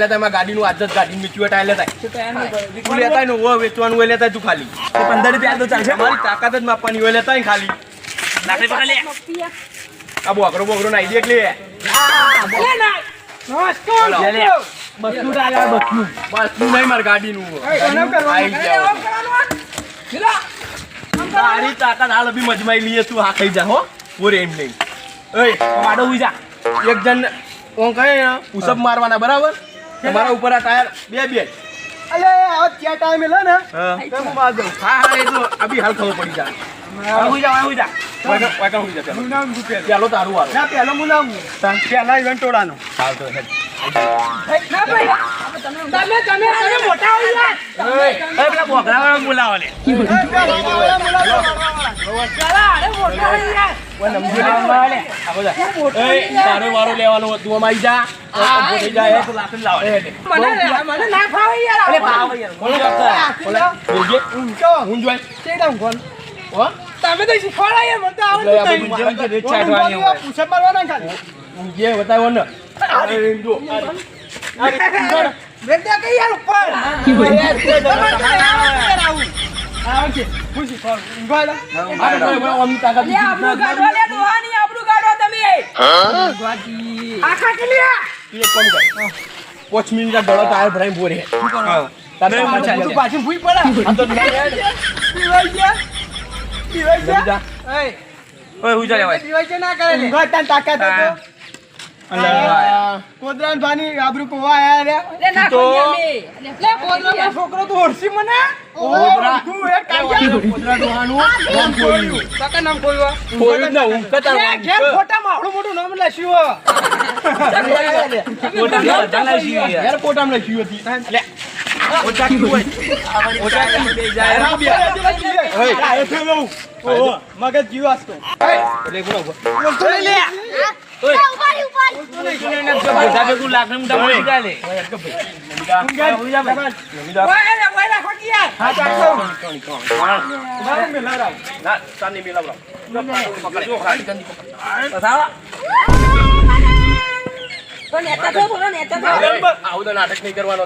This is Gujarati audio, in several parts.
તમે ગાડી નું આજ ગાડી મીચું ટાયર લેતા તું લેતા ને વેચવાનું હોય લેતા તું ખાલી 15 રૂપિયા તો ચાલશે મારી તાકાત જ માપવાની હોય લેતા ખાલી આ બોકરો નાઈ દે એટલે બસનું નહીં મારી ગાડીનું તારી તાકાત હાલ અભી મજમાઈ લઈએ તું હા ખાઈ જા હો પૂરે એમ નહીં માડો હુઈ જા એક જણ ઓમ કહે પુશઅપ મારવાના બરાબર તમારા ઉપર આ ટાયર બે અલે આ ક્યાં ટાઈમ મેલો ને તો હું માર દઉં હા એ તો અભી હાલ ખબર પડી જા હુઈ જા વાગા હુઈ જા હું નામ રૂપિયા પેલો તારું વાળો ના પેલો હું નામ પેલા ઇવેન્ટ ટોડાનો હાલ તો હેડ ના ભાઈ તમે મોટા હોઈ જા પેલા બોકરા વાળા બોલાવો લે તારો વારો લેવાનો તું અમારી જા તમે તો શીખવાડા બતાવો ને પાંચ મિનિટ ડળો ટાયર ભરાઈ બોરે પાછી ભૂઈ પડે કોદરાન ભાની આબરૂ કોવા આયા તો કોદરા છોકરો તો હોરસી મને કોદરા તું એક કોદરા દોહાનું નામ કોયું કાકા નામ કોયું ના હું કતા ઘેર ફોટા માં આવડું મોટું નામ લખ્યું ફોટા લખ્યું યાર ફોટા માં લખ્યું હતી એટલે ઓછા કી હોય ઓછા કી જાય ઓય આ થે લો ઓ મગજ જીવ આસ્તો એટલે બોલો લે ઓય નાટક નહીં કરવાનો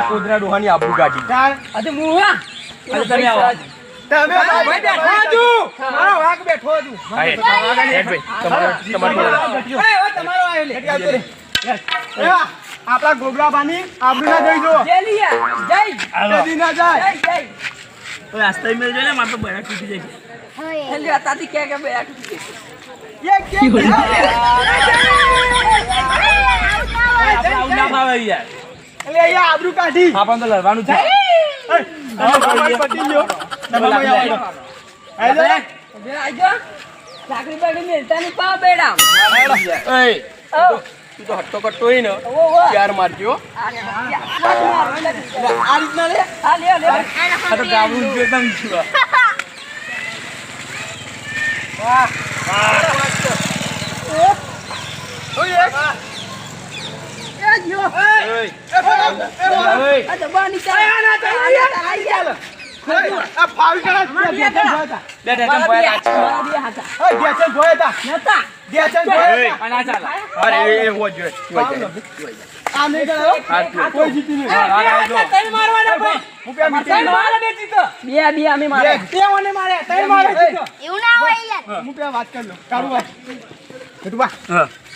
કોદરા ડોહાની આબરૂ ગાડી આપડા ગોબરા બાની આબરૂ ના જઈ જો ના જાય રાસ્તા મેં જોઈને મારે તો બયા તૂટી જાય તાતી કે બયા તૂટી જાય આબરૂ કાઢી આપણ તો લડવાનું છે ચાકરી બાકરી મેલતા ની પા બેડા તું તો હટ્ટો કટ્ટો હોય ને ચાર મારજો આ રીતના લે આ લે આ તો ગાબડું એકદમ છું વાહ ઓય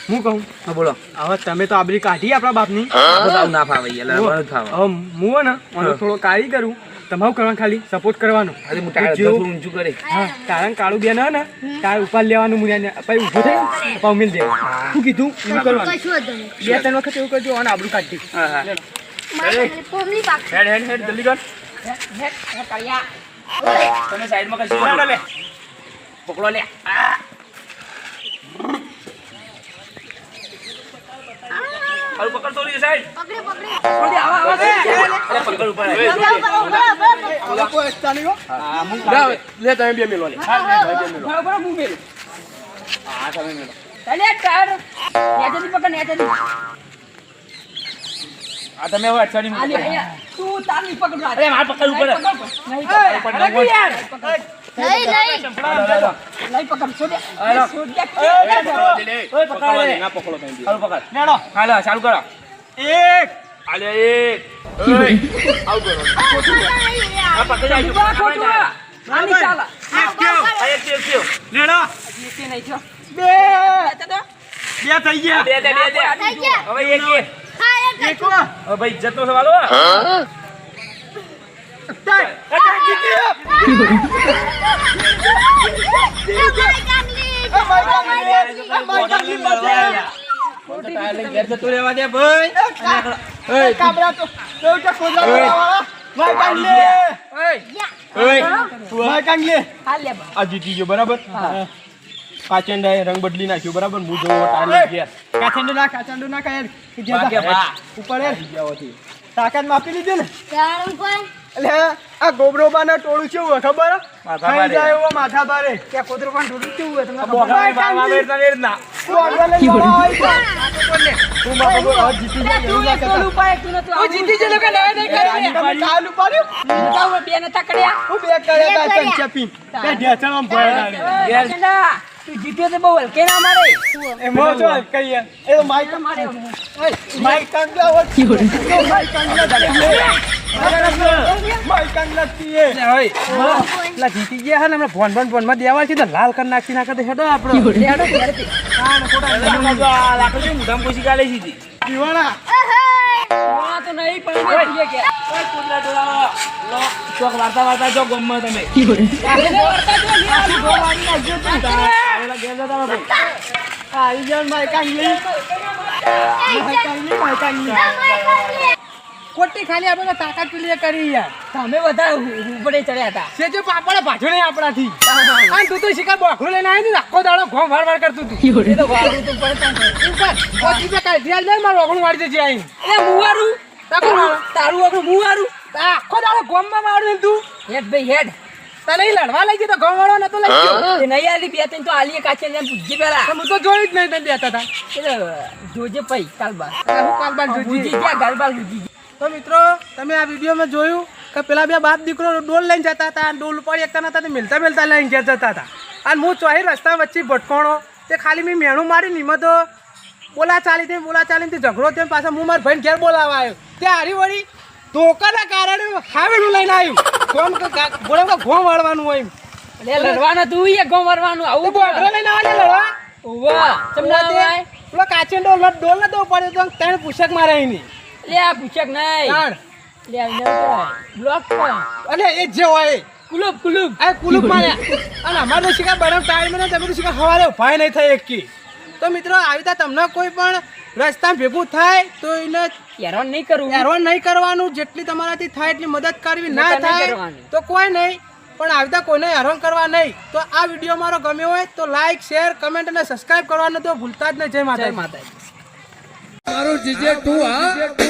હું કહું બોલો હવે તમે તો આબરી કાઢી આપણા બાપની ના ફાવે હું ને થોડો કાળી કરું તમારું કરવાનું ખાલી સપોર્ટ કરવાનો ઊંચું કરે કારણ કાળું બેન ને તાર ઉપર લેવાનું મુનિયાને પછી ઊભું થઈ પછી ઉમેલ દે શું કીધું એવું કરવાનું 2-3 વખત એવું કરજો અને આબરું કાઢી જલ્દી કર તમે સાઈડમાં કશું લે પકડો લે હાલ પકડ થોડી સાઈડ ઓલી આવા આવા અરે પકડ ઉપર લે તમે બે મેલો લે બરાબર હું મેલ ચાલે ટાયર નેચેથી પકડ નેચેથી આ તમે હવે અચાડી આલી અહીંયા તું તારની પકડ અરે માર પકડ ઉપર નહીં પકડ યાર નહીં નહીં પકડ છોડ હાલો. છોડ ઓય પકડ લે ના પકડો તમે હાલો પકડ નેડો હાલો ચાલુ કરો એક આલે એક ઓય આવ કરો આ પકડ જાય ઉભા ખોટું આની ચાલ એક કેવ નેડો કે નહીં થયો બે તો બે થઈ ગયા બે થઈ ગયા. હવે એક હા એક હવે ભાઈ ઇજ્જત નો સવાલ હો ઘેર જતું રહેવા દે ભાઈ હાલ લે આ જીતી ગયો બરાબર હા. કાચેન્ડાએ રંગ બદલી નાખ્યો બરાબર હું જોવો ટાઈમ ઘેર કાચંડો ના ભાગે ભા ઉપર હેડ. જાઓ થી તાકાત માપી લીધી ને તારું કોણ એટલે આ ગોબરોબાના ટોળું કેવું હોય ખબર હે? માથા ખાઈ ભારે. જાય એવો માથા ભારે કે કોતરો પણ ટોળું કેવું હોય તમને ખબર બોગા હે? બાવા વેરના વેરના બોગડા લઈને બાવા આવી જાય. તું મારા ખબર હવે જીતી જાય એવું ના ટોલ કહેતા. ઉપાય તું નતું તું જીતી જાય કે નહીં નહીં કરી તમે ચાલુ પાડ્યું કાવ બે ને તકડ્યા હું બે કર્યા તા કર્યા. ચંચપી બે ઢેચણમાં ભરાઈ એ ચંદા, તું જીત્યો તો બહુ હલકે ના મારે એ મો જો કહીએ એ તો માઈક મારે માઈક કાંગલા હોય તો માઈક કાંગલા માઈક કાંગલા કીએ એટલે જીતી ગયા હે ને હમણાં ફોન માં દેવા છે તો લાલ કરી નાખી નાખે તો હેડો આપણો લેડો ઘરેથી. લાકડી મુઢામ કોશી કાલે સીધી દીવાણા આ તો નહીં પણ એ થઈએ કે ચોક વાર્તા વાર્તા જો ગમમાં તમે આપણે વર્તા જો ને આ ગોવાળી ના જો તું આવી જાવ માઈક કાંગલી માઈક કાંગલી માઈક કાંગલી ખોટી ખાલી આપણે તાકાત પેલી એ કરી યાર તમે બધા ઉપડે ચડ્યા હતા છે જો પાપડે ભાજો નહીં આપણાથી અને તું તો શિકાર બોખડું લઈને આવી ને આખો દાડો ઘોમ વાર વાર કરતું તું એ તો વાળું તું પડતા ઉપર 5 રૂપિયા કાઢી આલ દે મારું ઓગણું વાળી દેજે આઈ એ મુવારું તારું આગળ મુવારું આખો દાડો ગોમમાં મારું તું હેડ ભાઈ હેડ તને ઈ લડવા લઈ ગયો તો ગોમ વાળો નતો લઈ ગયો એ નહીં આલી બે ત્રણ તો આલીએ કાચે ને પૂછજે પેલા તો હું તો જોયું જ નહીં તને દેતા હતા એટલે જોજે પઈ કાલબા હું કાલબાન બુજી જોજી ગયા ગાલબાલ બુજી તો મિત્રો તમે આ વિડીયોમાં જોયું કે પેલા બે બાપ દીકરો ડોલ લઈને જતા હતા ડોલ ઉપાડી એકતા નતા તે મિલતા મિલતા લઈને ઘેર જતા હતા અને હું ચોહી રસ્તા વચ્ચે ભટકોણો તે ખાલી મેં મેણું મારી નિમત બોલા ચાલીને તે ઝઘડો થયો પાછા હું મારા ભાઈને ઘેર બોલાવા આવ્યો તે હારી વળી ધોકાના કારણે હાવેડું લઈને આવ્યું ગોમ ઘોમ વાળવાનું હોય એમ એટલે લડવાના તું એ ગો મારવાનું તો આવું બોકડો લઈને આવે ને લડવા ઓવા ચમના ભાઈ પેલો કાચેન્ડો ડોલ નતો પડ્યો તો ત્રણ પુષક મારે નહીં લે આ પૂછક નહીં તાણ લે આને બ્લોક કર અને એ જ જે હોય એ. કુલુપ કુલુપ આ કુલુપ માર્યા અને અમારે તો શિકાર બનાવ ટાઈમ ને તમે તો શિકાર સવારે ઉભા નહીં થાય એકી તો મિત્રો આવી રીતે તમને કોઈ પણ રસ્તા ભેગું થાય તો એને હેરાન નહીં કરવું હેરાન નહીં કરવાનું જેટલી તમારાથી થાય એટલી મદદ કરવી ના મદદ નહીં થાય કરવાની. તો કોઈ નહીં પણ આવી રીતે કોઈને હેરાન કરવા નહીં તો આ વિડીયો મારો ગમ્યો હોય તો લાઈક શેર કમેન્ટ અને સબસ્ક્રાઇબ કરવાનું તો ભૂલતા જ નહીં. જય જય માતા માતાજી મારું જીજે 2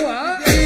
હા